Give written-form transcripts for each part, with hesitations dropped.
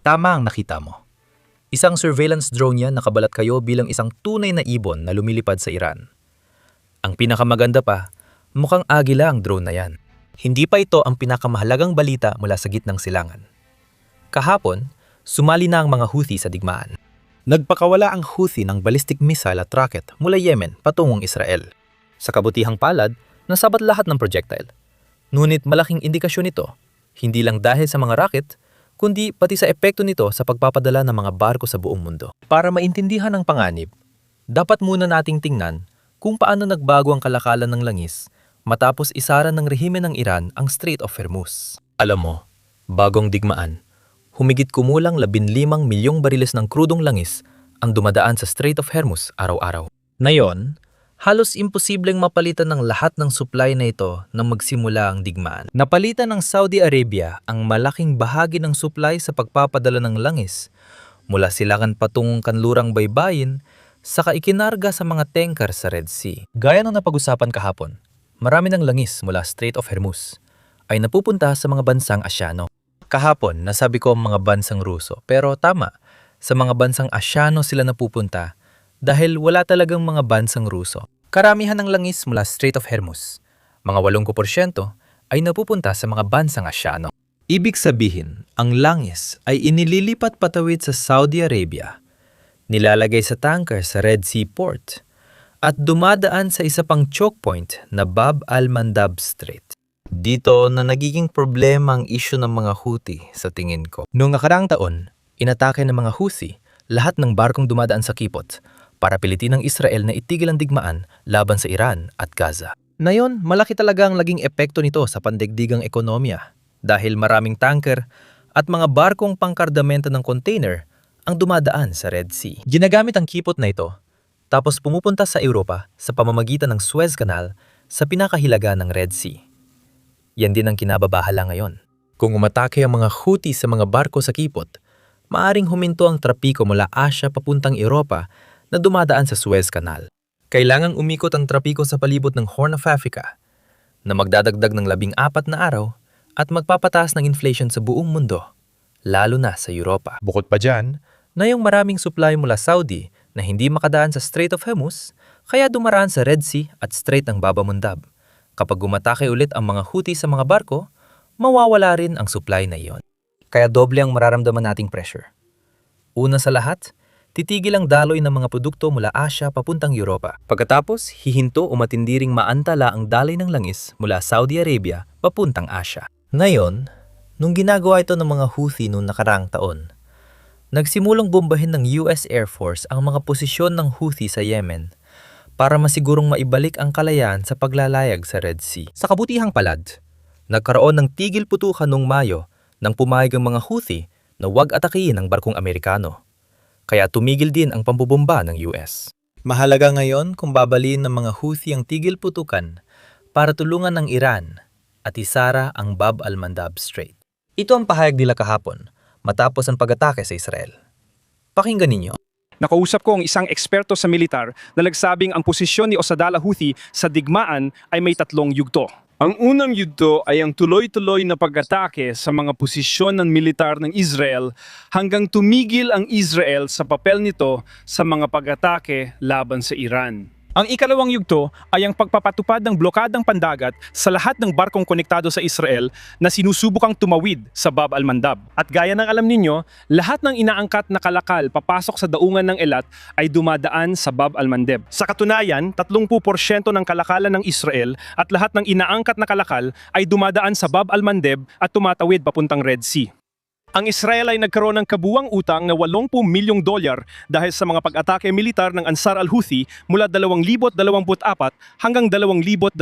Tama ang nakita mo. Isang surveillance drone yan nakabalat kayo bilang isang tunay na ibon na lumilipad sa Iran. Ang pinakamaganda pa, mukhang agila ang drone na yan. Hindi pa ito ang pinakamahalagang balita mula sa gitnang silangan. Kahapon, sumali na ang mga Houthi sa digmaan. Nagpakawala ang Houthi ng ballistic missile at rocket mula Yemen patungong Israel. Sa kabutihang palad, nasabat lahat ng projectile. Ngunit malaking indikasyon ito, hindi lang dahil sa mga rocket, kundi pati sa epekto nito sa pagpapadala ng mga barko sa buong mundo. Para maintindihan ang panganib, dapat muna nating tingnan kung paano nagbago ang kalakalan ng langis matapos isara ng rehimen ng Iran ang Strait of Hormuz. Alam mo, bagong digmaan, humigit kumulang 15 milyong bariles ng krudong langis ang dumadaan sa Strait of Hormuz araw-araw. Ngayon, halos imposibleng mapalitan ng lahat ng supply na ito nang magsimula ang digmaan. Napalitan ng Saudi Arabia ang malaking bahagi ng supply sa pagpapadala ng langis mula silangan patungong kanlurang baybayin saka ikinarga sa mga tanker sa Red Sea. Gaya ng napag-usapan kahapon, marami ng langis mula Strait of Hormuz ay napupunta sa mga bansang Asyano. Kahapon, nasabi ko ang mga bansang Ruso, pero tama, sa mga bansang Asyano sila napupunta dahil wala talagang mga bansang Ruso. Karamihan ng langis mula Strait of Hormuz, mga 80% ay napupunta sa mga bansang Asyano. Ibig sabihin, ang langis ay inililipat patawid sa Saudi Arabia, nilalagay sa tanker sa Red Sea Port, at dumadaan sa isa pang choke point na Bab al-Mandab Strait. Dito na nagiging problema ang isyu ng mga Houthi sa tingin ko. Noong nakaraang taon, inatake ng mga Houthi lahat ng barkong dumadaan sa Kipot para pilitin ng Israel na itigil ang digmaan laban sa Iran at Gaza. Ngayon, malaki talaga ang naging epekto nito sa pandigdigang ekonomiya dahil maraming tanker at mga barkong pangkardamento ng container ang dumadaan sa Red Sea. Ginagamit ang Kipot na ito, tapos pumupunta sa Europa sa pamamagitan ng Suez Canal sa pinakahilaga ng Red Sea. Yan din ang kinababahala ngayon. Kung umatake ang mga Houthi sa mga barko sa Kipot, maaring huminto ang trapiko mula Asia papuntang Europa na dumadaan sa Suez Canal. Kailangang umikot ang trapiko sa palibot ng Horn of Africa na magdadagdag ng 14 na araw at magpapataas ng inflation sa buong mundo, lalo na sa Europa. Bukod pa dyan, na yung maraming supply mula Saudi na hindi makadaan sa Strait of Hormuz, kaya dumaraan sa Red Sea at Strait ng Bab al-Mandab. Kapag gumatake ulit ang mga Houthi sa mga barko, mawawala rin ang supply na iyon. Kaya doble ang mararamdaman nating pressure. Una sa lahat, titigil ang daloy ng mga produkto mula Asia papuntang Europa. Pagkatapos, hihinto o matindiring maantala ang daloy ng langis mula Saudi Arabia papuntang Asia. Ngayon, nung ginagawa ito ng mga Houthi noong nakaraang taon, nagsimulong bombahin ng US Air Force ang mga posisyon ng Houthi sa Yemen para masigurong maibalik ang kalayaan sa paglalayag sa Red Sea. Sa kabutihang palad, nagkaroon ng tigil putukan noong Mayo nang pumayag ang mga Houthi na huwag atakihin ang barkong Amerikano. Kaya tumigil din ang pambubomba ng US. Mahalaga ngayon kung babalin ng mga Houthi ang tigil putukan para tulungan ng Iran at isara ang Bab al-Mandab Strait. Ito ang pahayag nila kahapon matapos ang pag-atake sa Israel. Pakinggan ninyo. Nakausap ko ang isang eksperto sa militar na nagsabing ang posisyon ni Osadala Houthi sa digmaan ay may 3 yugto. Ang unang yugto ay ang tuloy-tuloy na pag-atake sa mga posisyon ng militar ng Israel hanggang tumigil ang Israel sa papel nito sa mga pag-atake laban sa Iran. Ang ikalawang yugto ay ang pagpapatupad ng blokadang pandagat sa lahat ng barkong konektado sa Israel na sinusubukang tumawid sa Bab al-Mandab. At gaya ng alam ninyo, lahat ng inaangkat na kalakal papasok sa daungan ng Elat ay dumadaan sa Bab al-Mandeb. Sa katunayan, 30% ng kalakalan ng Israel at lahat ng inaangkat na kalakal ay dumadaan sa Bab al-Mandeb at tumatawid papuntang Red Sea. Ang Israel ay nagkaroon ng kabuwang utang na $80 milyong dahil sa mga pag-atake militar ng Ansar al-Houthi mula 2024 hanggang 2025.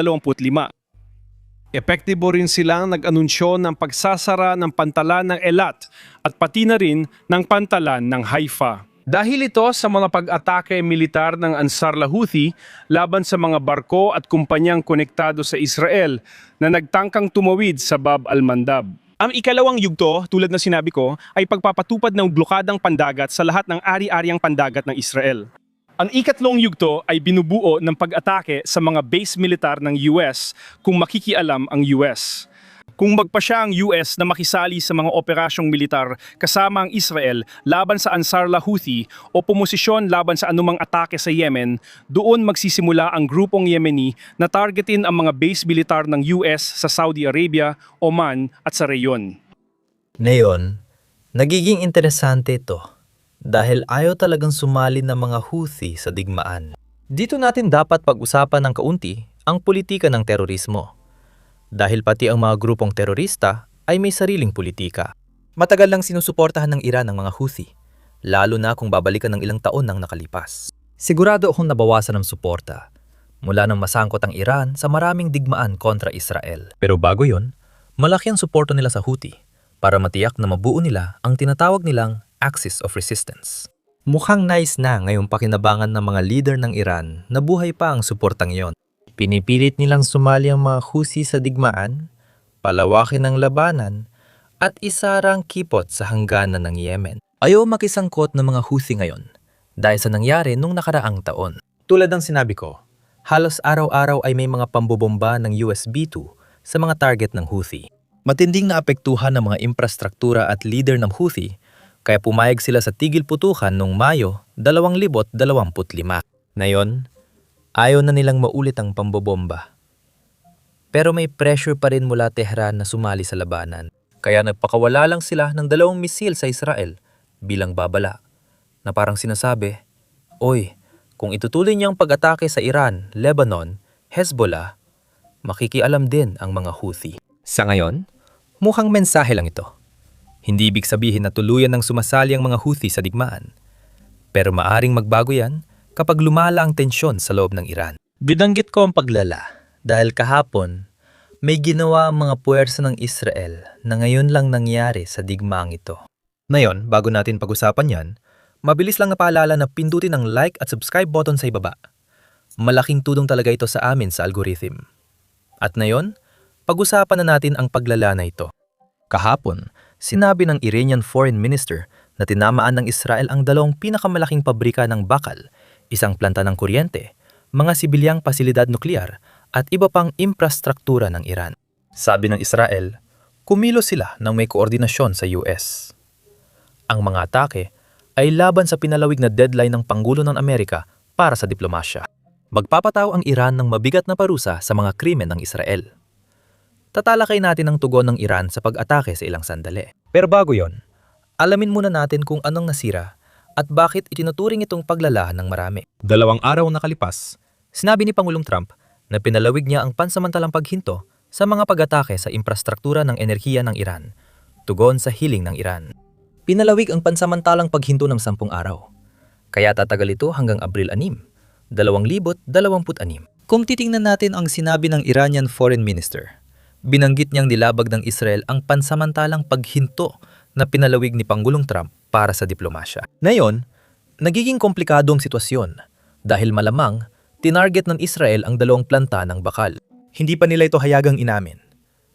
Epektibo rin silang nag-anunsyo ng pagsasara ng pantalan ng Elat at pati na rin ng pantalan ng Haifa. Dahil ito sa mga pag-atake militar ng Ansar al-Houthi laban sa mga barko at kumpanyang konektado sa Israel na nagtangkang tumawid sa Bab al-Mandab. Ang ikalawang yugto, tulad na sinabi ko, ay pagpapatupad ng blokadang pandagat sa lahat ng ari-ariang pandagat ng Israel. Ang ikatlong yugto ay binubuo ng pag-atake sa mga base militar ng US kung makikialam ang US. Kung magpasya ang US na makisali sa mga operasyong militar kasama ang Israel laban sa Ansarullah Houthi o pumosisyon laban sa anumang atake sa Yemen, doon magsisimula ang grupong Yemeni na targetin ang mga base militar ng US sa Saudi Arabia, Oman at sa reyon. Ngayon, nagiging interesante ito dahil ayaw talagang sumali ng mga Houthi sa digmaan. Dito natin dapat pag-usapan ng kaunti ang politika ng terorismo. Dahil pati ang mga grupong terorista ay may sariling politika. Matagal lang sinusuportahan ng Iran ang mga Houthi, lalo na kung babalikan ng ilang taon nang nakalipas. Sigurado akong nabawasan ng suporta mula nang masangkot ang Iran sa maraming digmaan kontra Israel. Pero bago yon, malaki ang suporta nila sa Houthi para matiyak na mabuo nila ang tinatawag nilang Axis of Resistance. Mukhang nice na ngayong pakinabangan ng mga leader ng Iran na buhay pa ang suportang yon. Pinipilit nilang sumali ang mga Houthi sa digmaan, palawakin ang labanan, at isarang kipot sa hangganan ng Yemen. Ayaw makisangkot ng mga Houthi ngayon dahil sa nangyari nung nakaraang taon. Tulad ng sinabi ko, halos araw-araw ay may mga pambobomba ng US B-2 sa mga target ng Houthi. Matinding naapektuhan ng mga infrastruktura at leader ng Houthi kaya pumayag sila sa tigil putukan noong Mayo 2025. Ngayon, ayaw na nilang maulit ang pambobomba. Pero may pressure pa rin mula Tehran na sumali sa labanan. Kaya nagpakawala lang sila ng 2 misil sa Israel bilang babala na parang sinasabi, "Oy, kung itutuloy niyang pag-atake sa Iran, Lebanon, Hezbollah, makikialam din ang mga Houthi." Sa ngayon, mukhang mensahe lang ito. Hindi ibig sabihin na tuluyan ng sumasali ang mga Houthi sa digmaan. Pero maaring magbago yan kapag lumala ang tensyon sa loob ng Iran. Binanggit ko ang paglala dahil kahapon may ginawa ang mga puwersa ng Israel na ngayon lang nangyari sa digmaang ito. Ngayon, bago natin pag-usapan yan, mabilis lang na paalala na pindutin ang like at subscribe button sa ibaba. Malaking tulong talaga ito sa amin sa algorithm. At ngayon, pag-usapan na natin ang paglala na ito. Kahapon, sinabi ng Iranian Foreign Minister na tinamaan ng Israel ang 2 pinakamalaking pabrika ng bakal, isang planta ng kuryente, mga sibilyang pasilidad nuklear at iba pang infrastruktura ng Iran. Sabi ng Israel, kumilos sila nang may koordinasyon sa US. Ang mga atake ay laban sa pinalawig na deadline ng Pangulo ng Amerika para sa diplomasya. Magpapataw ang Iran ng mabigat na parusa sa mga krimen ng Israel. Tatalakay natin ang tugon ng Iran sa pag-atake sa ilang sandali. Pero bago yon, alamin muna natin kung anong nasira at bakit itinuturing itong paglala ng marami. 2 araw nakalipas, sinabi ni Pangulong Trump na pinalawig niya ang pansamantalang paghinto sa mga pag-atake sa infrastruktura ng enerhiya ng Iran, tugon sa hiling ng Iran. Pinalawig ang pansamantalang paghinto ng 10 araw, kaya tatagal ito hanggang Abril 6, 2026. Kung titingnan natin ang sinabi ng Iranian Foreign Minister, binanggit niyang nilabag ng Israel ang pansamantalang paghinto na pinalawig ni Pangulong Trump para sa diplomasya. Ngayon, nagiging komplikado ang sitwasyon dahil malamang tinarget ng Israel ang 2 planta ng bakal. Hindi pa nila ito hayagang inamin.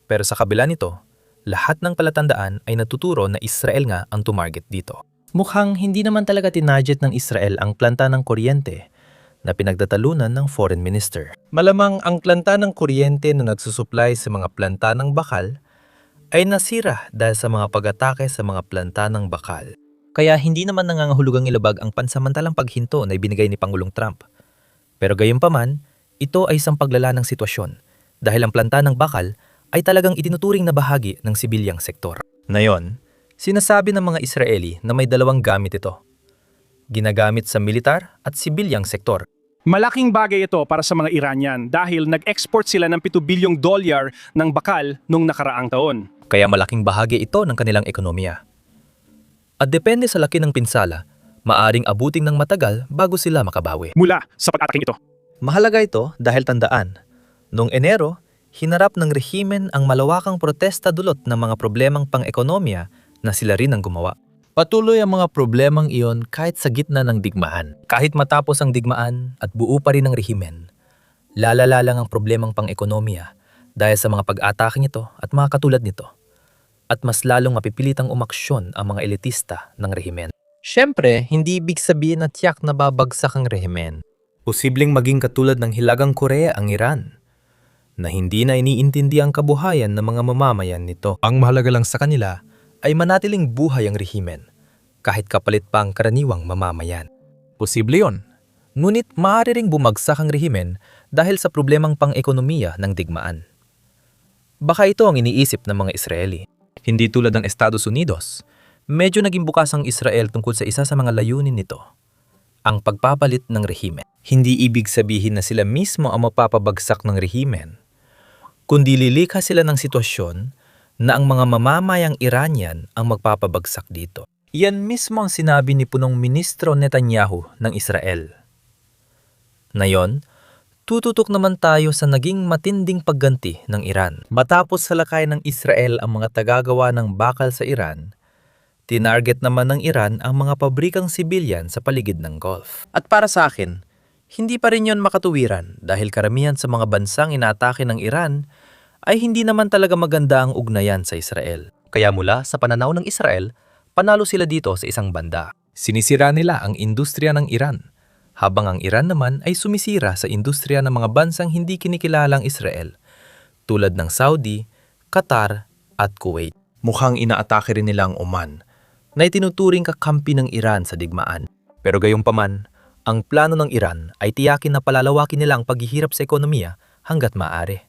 Pero sa kabila nito, lahat ng palatandaan ay natuturo na Israel nga ang tumarget dito. Mukhang hindi naman talaga tinarget ng Israel ang planta ng kuryente na pinagtatalunan ng foreign minister. Malamang ang planta ng kuryente na nagsusupply sa mga planta ng bakal ay nasira dahil sa mga pag-atake sa mga planta ng bakal. Kaya hindi naman nangangahulugang ilabag ang pansamantalang paghinto na ibinigay ni Pangulong Trump. Pero gayunpaman, ito ay isang paglala ng sitwasyon dahil ang planta ng bakal ay talagang itinuturing na bahagi ng sibilyang sektor. Ngayon, sinasabi ng mga Israeli na may 2 gamit ito. Ginagamit sa militar at sibilyang sektor. Malaking bagay ito para sa mga Iranian dahil nag-export sila ng $7 bilyong ng bakal nung nakaraang taon. Kaya malaking bahagi ito ng kanilang ekonomiya. At depende sa laki ng pinsala, maaring abuting ng matagal bago sila makabawi. Mula sa pag-ataking ito. Mahalaga ito dahil tandaan, noong Enero, hinarap ng rehimen ang malawakang protesta dulot ng mga problemang pang-ekonomiya na sila rin ang gumawa. Patuloy ang mga problemang iyon kahit sa gitna ng digmaan. Kahit matapos ang digmaan at buo pa rin ang rehimen, lalala lang ang problemang pang-ekonomiya dahil sa mga pag-atake nito at mga katulad nito. At mas lalong mapipilitang umaksyon ang mga elitista ng rehimen. Siyempre, hindi ibig sabihin na tiyak na babagsak ang rehimen. Posibleng maging katulad ng Hilagang Korea ang Iran, na hindi na iniintindi ang kabuhayan ng mga mamamayan nito. Ang mahalaga lang sa kanila ay manatiling buhay ang rehimen, kahit kapalit pa ang karaniwang mamamayan. Posible yon. Ngunit maaari ring bumagsak ang rehimen dahil sa problemang pang-ekonomiya ng digmaan. Baka ito ang iniisip ng mga Israeli. Hindi tulad ng Estados Unidos, medyo naging bukas ang Israel tungkol sa isa sa mga layunin nito, ang pagpapalit ng rehimen. Hindi ibig sabihin na sila mismo ang mapapabagsak ng rehimen, kundi lilikha sila ng sitwasyon na ang mga mamamayang Iranian ang magpapabagsak dito. Yan mismo ang sinabi ni punong ministro Netanyahu ng Israel. Ngayon, tututok naman tayo sa naging matinding pagganti ng Iran. Matapos salakay ng Israel ang mga tagagawa ng bakal sa Iran, tinarget naman ng Iran ang mga pabrikang sibilyan sa paligid ng Gulf. At para sa akin, hindi pa rin yon makatuwiran dahil karamihan sa mga bansang inaatake ng Iran ay hindi naman talaga maganda ang ugnayan sa Israel. Kaya mula sa pananaw ng Israel, panalo sila dito sa isang banda. Sinisira nila ang industriya ng Iran, habang ang Iran naman ay sumisira sa industriya ng mga bansang hindi kinikilalang Israel, tulad ng Saudi, Qatar at Kuwait. Mukhang inaatake rin nila ang Oman, na itinuturing kakampi ng Iran sa digmaan. Pero gayunpaman, ang plano ng Iran ay tiyakin na palalawakin nila ang paghihirap sa ekonomiya hanggat maaari.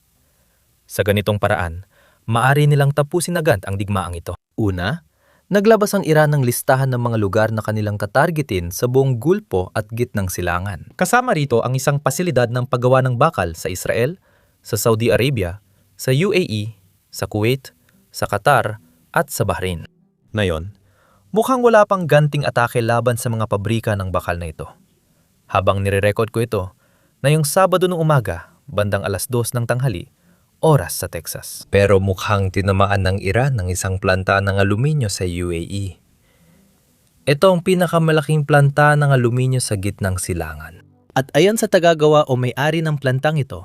Sa ganitong paraan, maaari nilang tapusin agad ang digmaang ito. Una, naglabas ang Iran ng listahan ng mga lugar na kanilang tatargetin sa buong Gulpo at Gitnang Silangan. Kasama rito ang isang pasilidad ng paggawa ng bakal sa Israel, sa Saudi Arabia, sa UAE, sa Kuwait, sa Qatar at sa Bahrain. Ngayon, mukhang wala pang ganting atake laban sa mga pabrika ng bakal na ito. Habang nire-record ko ito, na yung Sabado ng umaga, bandang 2:00 ng tanghali, oras sa Texas. Pero mukhang tinamaan ng Iran ng isang planta ng aluminyo sa UAE. Ito ang pinakamalaking planta ng aluminyo sa Gitnang Silangan. At ayon sa tagagawa o may-ari ng plantang ito,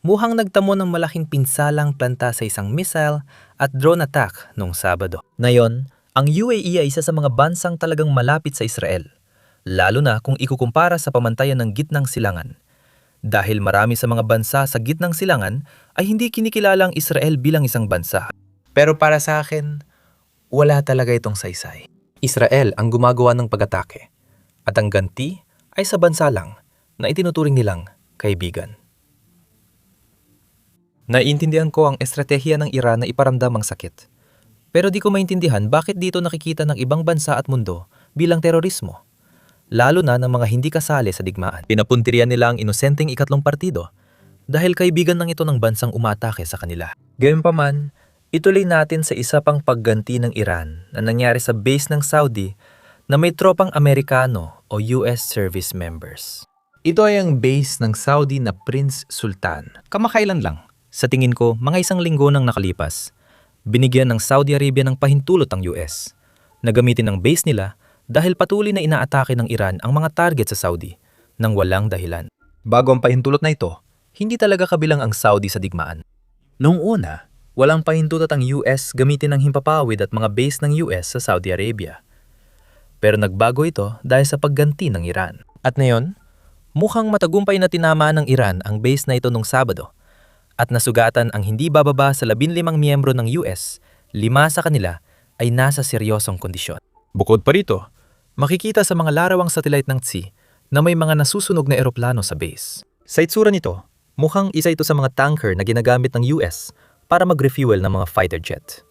mukhang nagtamo ng malaking pinsalang planta sa isang missile at drone attack noong Sabado. Ngayon, ang UAE ay isa sa mga bansang talagang malapit sa Israel, lalo na kung ikukumpara sa pamantayan ng Gitnang Silangan. Dahil marami sa mga bansa sa Gitnang Silangan ay hindi kinikilala ang Israel bilang isang bansa. Pero para sa akin, wala talaga itong saysay. Israel ang gumagawa ng pag-atake, at ang ganti ay sa bansa lang na itinuturing nilang kaibigan. Naiintindihan ko ang estratehiya ng Iran na iparamdam ang sakit. Pero di ko maintindihan bakit dito nakikita ng ibang bansa at mundo bilang terorismo, lalo na ng mga hindi kasali sa digmaan. Pinapuntirian nila ang inosenteng ikatlong partido dahil kaibigan ng ito ng bansang umatake sa kanila. Gayunpaman, ituloy natin sa isa pang pagganti ng Iran na nangyari sa base ng Saudi na may tropang Amerikano o US service members. Ito ay ang base ng Saudi na Prince Sultan. Kamakailan lang, sa tingin ko mga 1 linggo nang nakalipas, binigyan ng Saudi Arabia ng pahintulot ang US na gamitin ang base nila dahil patuloy na inaatake ng Iran ang mga target sa Saudi nang walang dahilan. Bago ang pahintulot na ito, hindi talaga kabilang ang Saudi sa digmaan. Noong una, walang pahintulot ang US gamitin ang himpapawid at mga base ng US sa Saudi Arabia. Pero nagbago ito dahil sa pagganti ng Iran. At ngayon, mukhang matagumpay na tinamaan ng Iran ang base na ito noong Sabado at nasugatan ang hindi bababa sa 15 miyembro ng US, 5 sa kanila ay nasa seryosong kondisyon. Bukod pa rito, makikita sa mga larawang satellite ng TSI na may mga nasusunog na eroplano sa base. Sa itsura nito, mukhang isa ito sa mga tanker na ginagamit ng US para mag-refuel ng mga fighter jet.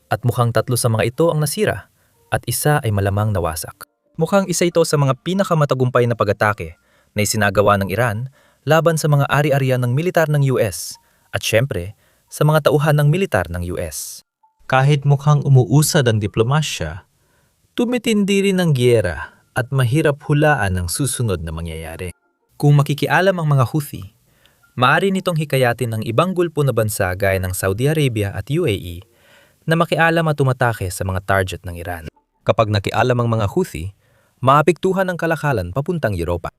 At mukhang 3 sa mga ito ang nasira at isa ay malamang nawasak. Mukhang isa ito sa mga pinakamatagumpay na pag-atake na isinagawa ng Iran laban sa mga ari-arian ng militar ng US at syempre sa mga tauhan ng militar ng US. Kahit mukhang umuusad ang diplomasya, tumitindi rin ang giyera at mahirap hulaan ang susunod na mangyayari. Kung makikialam ang mga Houthi, maaari nitong hikayatin ng ibang gulpo na bansa gaya ng Saudi Arabia at UAE na makialam at tumatake sa mga target ng Iran. Kapag nakialam ang mga Houthi, maapektuhan ang kalakalan papuntang Europa.